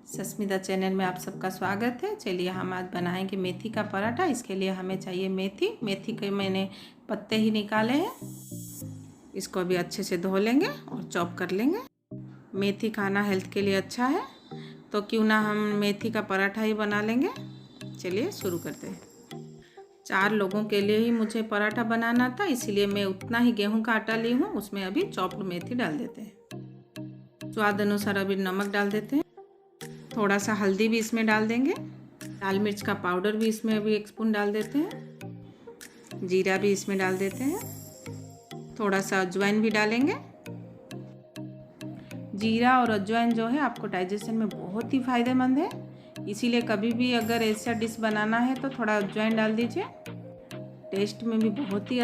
Sasmita channel में आप सबका स्वागत है। चलिए हम आज बनाएंगे मेथी का पराठा। इसके लिए हमें चाहिए मेथी के मैंने पत्ते ही निकाले हैं। इसको अभी अच्छे से धो लेंगे और चॉप कर लेंगे। मेथी खाना हेल्थ के लिए अच्छा है, तो क्यों ना हम मेथी का पराठा ही बना लेंगे। चलिए शुरू करते हैं। 4 लोगों के लिए ही मुझे पराठा बनाना था, इसलिए मैं उतना ही गेहूं का आटा ली हूँ। उसमें अभी चॉप्ड मेथी डाल देते हैं। स्वाद अनुसार अभी नमक डाल देते हैं। थोड़ा सा हल्दी भी इसमें डाल देंगे। लाल मिर्च का पाउडर भी इसमें अभी 1 स्पून डाल देते हैं। जीरा भी इसमें डाल देते हैं। थोड़ा सा अजवाइन भी डालेंगे। जीरा और अजवाइन जो है आपको डाइजेशन में बहुत ही फ़ायदेमंद है, इसीलिए कभी भी अगर ऐसा डिश बनाना है तो थोड़ा अजवाइन डाल दीजिए। टेस्ट में भी बहुत ही